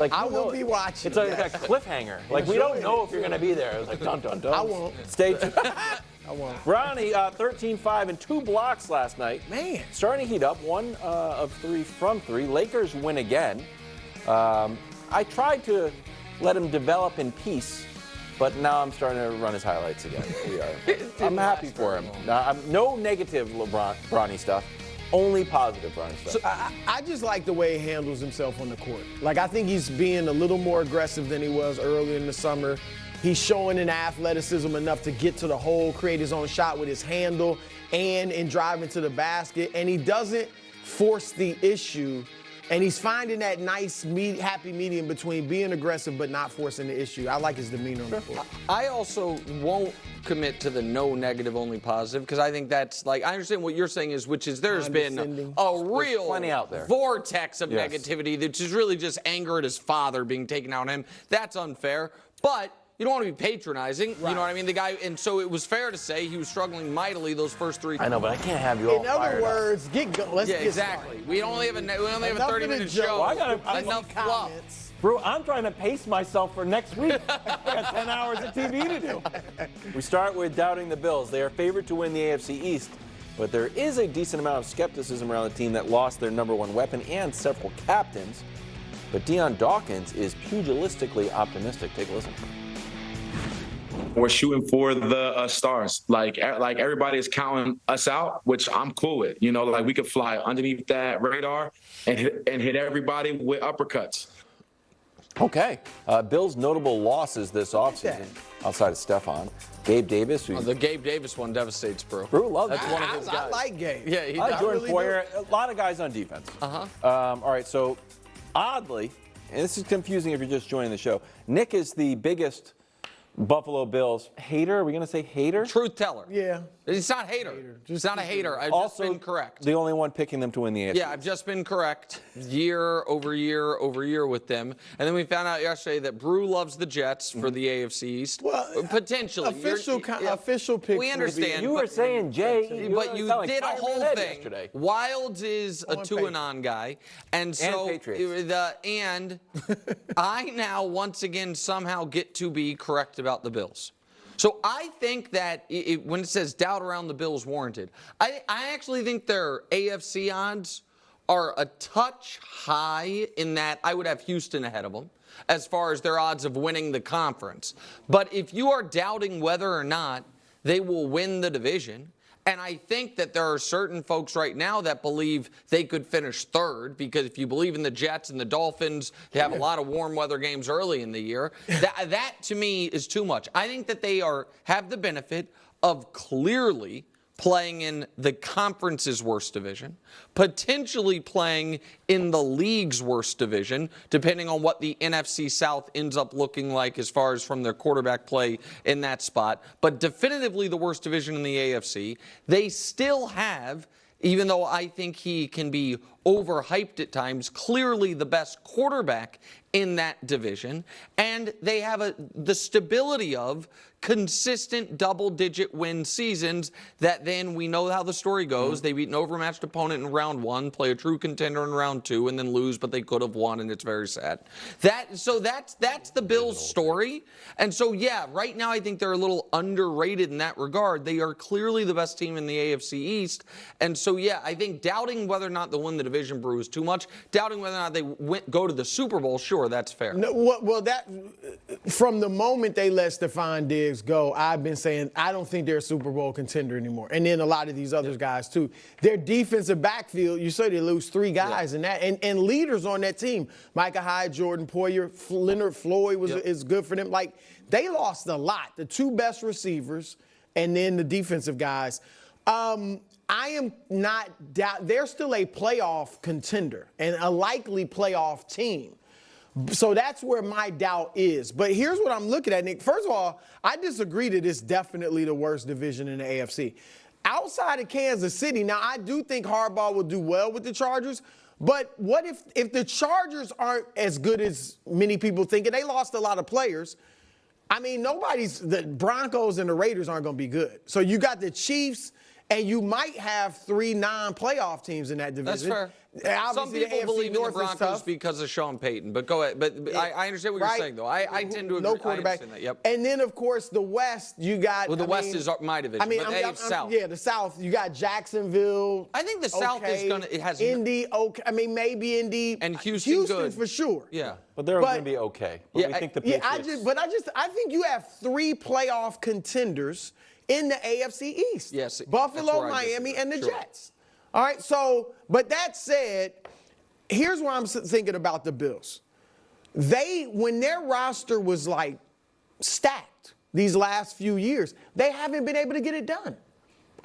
Like, I will be watching. It's like a cliffhanger. Like, we don't know if you're going to be there. It's like, dun, dun, dun. I won't. Stay tuned. I won't. Bronny, 13-5 and 2 blocks last night. Man. Starting to heat up, 1 of 3 from 3. Lakers win again. I tried to let him develop in peace, but now I'm starting to run his highlights again. I'm happy for him. No negative Bronny stuff. Only positive Bronny stuff. So I just like the way he handles himself on the court. Like, I think he's being a little more aggressive than he was earlier in the summer. He's showing an athleticism enough to get to the hole, create his own shot with his handle and in driving to the basket. And he doesn't force the issue. And he's finding that nice, happy medium between being aggressive but not forcing the issue. I like his demeanor on the court. I also won't commit to the no negative, only positive, because I think that's like, I understand what you're saying is, which is there's been a real plenty out there. Vortex of negativity that is really just anger at his father being taken out on him. That's unfair. But you don't want to be patronizing, you know what I mean? The guy, and so it was fair to say he was struggling mightily those first 3. I know, but I can't have you all In other words, let's get exactly. started. We only have a 30-minute show. Well, I gotta, enough fluff. Bro, I'm trying to pace myself for next week. I got 10 hours of TV to do. We start with doubting the Bills. They are favored to win the AFC East, but there is a decent amount of skepticism around the team that lost their number 1 weapon and several captains. But Deion Dawkins is pugilistically optimistic. Take a listen. We're shooting for the stars. Like everybody is counting us out, which I'm cool with. You know, like we could fly underneath that radar and hit everybody with uppercuts. Okay. Bills' notable losses this offseason, outside of Stephon. Gabe Davis. The Gabe Davis one devastates, bro. Brew loves That's one of his guys. I like Gabe. Yeah, he Jordan really Poyer. A lot of guys on defense. All right, so oddly, and this is confusing if you're just joining the show, Nick is the biggest Buffalo Bills hater. Are we going to say hater? Truth teller. Yeah. It's not hater. It's not a hater. I've just been correct. The only one picking them to win the AFC. Yeah, I've just been correct year over year over year with them. And then we found out yesterday that Brew loves the Jets for the AFC East. Well, potentially. Official picks. We understand. You were saying Jay. But you like did a whole thing. Yesterday. Wilds is a to-and-on guy. And so, and I now once again somehow get to be correct about the Bills. So I think that when it says doubt around the Bills warranted, I actually think their AFC odds are a touch high in that I would have Houston ahead of them as far as their odds of winning the conference. But if you are doubting whether or not they will win the division, and I think that there are certain folks right now that believe they could finish 3rd, because if you believe in the Jets and the Dolphins, they have a lot of warm weather games early in the year. That to me is too much. I think that they have the benefit of clearly playing in the conference's worst division, potentially playing in the league's worst division, depending on what the NFC South ends up looking like as far as from their quarterback play in that spot, but definitively the worst division in the AFC. They still have, even though I think he can be overhyped at times, clearly the best quarterback in that division, and they have the stability of consistent double-digit win seasons that then we know how the story goes. They beat an overmatched opponent in round 1, play a true contender in round 2, and then lose, but they could have won, and it's very sad. That's the Bills' story. And so, yeah, right now I think they're a little underrated in that regard. They are clearly the best team in the AFC East. And so, yeah, I think doubting whether or not they'll win the division, Brew, is too much. Doubting whether or not they go to the Super Bowl, sure, that's fair. No, well, that from the moment they let Stephon Diggs go, I've been saying I don't think they're a Super Bowl contender anymore. And then a lot of these other guys too. Their defensive backfield, you say they lose 3 guys in that, and leaders on that team. Micah Hyde, Jordan Poyer, Leonard Floyd is good for them. Like, they lost a lot. The 2 best receivers, and then the defensive guys. I am not doubt. They're still a playoff contender and a likely playoff team. So that's where my doubt is. But here's what I'm looking at, Nick. First of all, I disagree that it's definitely the worst division in the AFC. Outside of Kansas City, now I do think Harbaugh will do well with the Chargers, but what if the Chargers aren't as good as many people think, and they lost a lot of players? I mean, the Broncos and the Raiders aren't going to be good. So you got the Chiefs and you might have 3 non-playoff teams in that division. That's fair. Some people believe in the Broncos because of Sean Payton, but go ahead. But I understand what you're saying, though. I tend to agree. No quarterback. I understand that. Yep. And then, of course, the West, you got. Well, the West is my division. But the South. Yeah, the South. You got Jacksonville. I think the South is gonna. It has Indy. Okay. I mean, maybe Indy. And Houston good. for sure. Yeah. But they're going to be okay. But we think the Patriots. I think you have 3 playoff contenders in the AFC East. Yes. Buffalo, Miami, and the Jets. All right. So, but that said, here's what I'm thinking about the Bills. When their roster was like stacked these last few years, they haven't been able to get it done.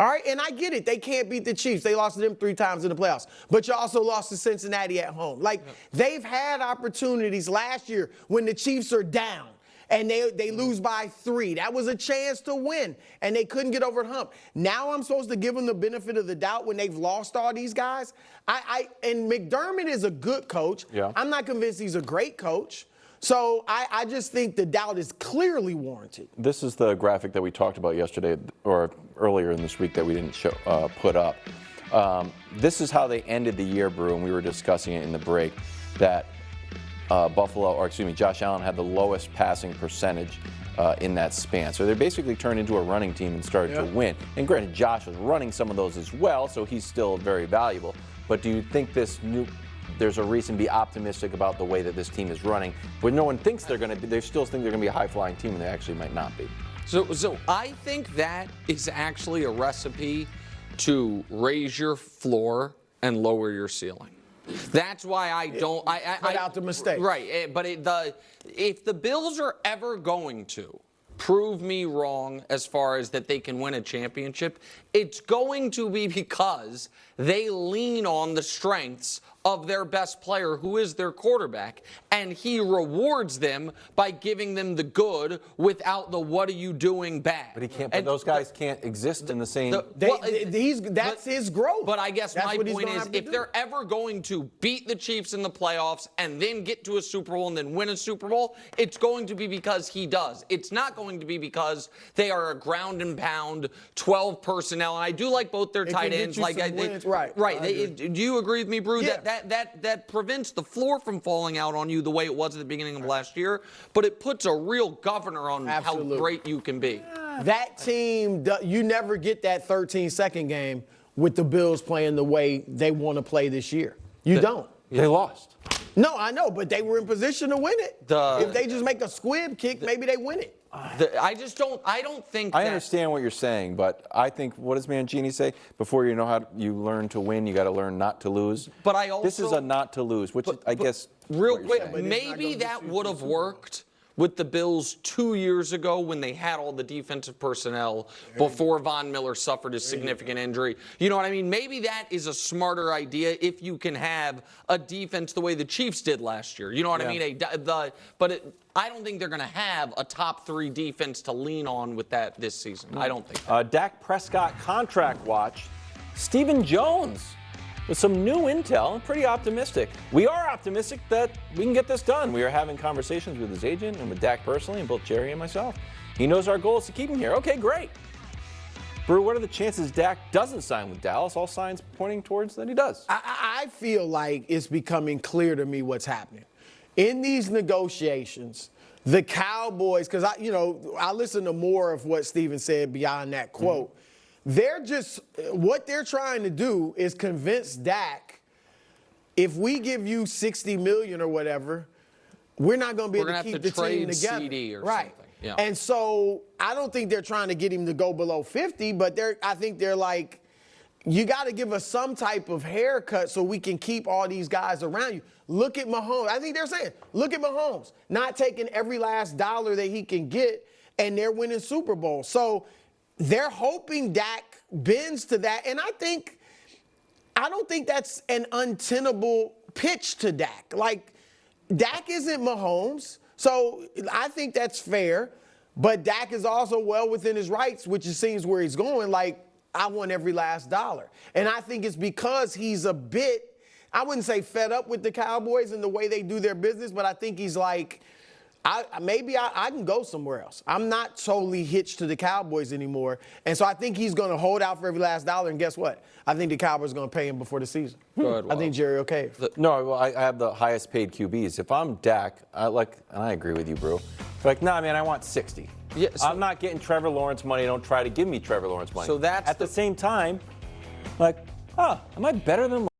All right, and I get it. They can't beat the Chiefs. They lost to them 3 times in the playoffs. But you also lost to Cincinnati at home. They've had opportunities last year when the Chiefs are down and they lose by 3. That was a chance to win, and they couldn't get over the hump. Now I'm supposed to give them the benefit of the doubt when they've lost all these guys? And McDermott is a good coach. Yeah. I'm not convinced he's a great coach. So I just think the doubt is clearly warranted. This is the graphic that we talked about yesterday or earlier in this week that we didn't put up. This is how they ended the year, Brew, and we were discussing it in the break, that Josh Allen had the lowest passing percentage in that span. So they basically turned into a running team and started to win. And granted, Josh was running some of those as well, so he's still very valuable. But do you think there's a reason to be optimistic about the way that this team is running, but no one thinks they're going to be? They still think they're going to be a high-flying team, and they actually might not be. So I think that is actually a recipe to raise your floor and lower your ceiling. That's why I don't. Cut out the mistake. Right, but if the Bills are ever going to prove me wrong as far as that they can win a championship, it's going to be because they lean on the strengths of their best player, who is their quarterback, and he rewards them by giving them the good without the "what are you doing" bad. But he can't. But those guys can't exist in the same. That's his growth. But I guess my point is, if they're ever going to beat the Chiefs in the playoffs and then get to a Super Bowl and then win a Super Bowl, it's going to be because he does. It's not going to be because they are a ground and pound 12 personnel. And I do like both their tight ends. Do you agree with me, Brew? Yeah. That prevents the floor from falling out on you the way it was at the beginning of last year, but it puts a real governor on how great you can be. That team, you never get that 13-second game with the Bills playing the way they want to play this year. You don't. They lost. No, I know, but they were in position to win it. If they just make a squib kick, maybe they win it. I don't think I understand what you're saying, but I think, what does Mangini say? Before you know how you learn to win, you got to learn not to lose. But I also, this is a not to lose, which I guess. Real quick, maybe that would have worked with the Bills 2 years ago when they had all the defensive personnel before Von Miller suffered a significant injury. You know what I mean? Maybe that is a smarter idea if you can have a defense the way the Chiefs did last year. You know what I mean? I don't think they're going to have a top 3 defense to lean on with that this season. I don't think. Dak Prescott contract watch. Stephen Jones with some new intel and pretty optimistic. We are optimistic that we can get this done. We are having conversations with his agent and with Dak personally, and both Jerry and myself. He knows our goal is to keep him here. Okay, great. Brew, what are the chances Dak doesn't sign with Dallas? All signs pointing towards that he does. I feel like it's becoming clear to me what's happening. In these negotiations, the Cowboys, because I listen to more of what Steven said beyond that quote. What they're trying to do is convince Dak, if we give you $60 million or whatever, we're not going to be able to keep the team together. CD or right. Something. Yeah. And so I don't think they're trying to get him to go below 50, but I think they're like, you got to give us some type of haircut so we can keep all these guys around you. Look at Mahomes. I think they're saying, look at Mahomes, not taking every last dollar that he can get, and they're winning Super Bowl. So they're hoping Dak bends to that, and I don't think that's an untenable pitch to Dak. Like, Dak isn't Mahomes, so I think that's fair, but Dak is also well within his rights, which it seems where he's going, like, I want every last dollar. And I think it's because he's a bit, I wouldn't say fed up with the Cowboys and the way they do their business, but I think he's like, maybe I can go somewhere else. I'm not solely hitched to the Cowboys anymore. And so I think he's going to hold out for every last dollar. And guess what? I think the Cowboys are going to pay him before the season. I think Jerry okay. No, well, I have the highest paid QBs. If I'm Dak, and I agree with you, bro. Like, nah, man, I want 60. Yeah, so I'm not getting Trevor Lawrence money. Don't try to give me Trevor Lawrence money. So that's at the same time, like, am I better than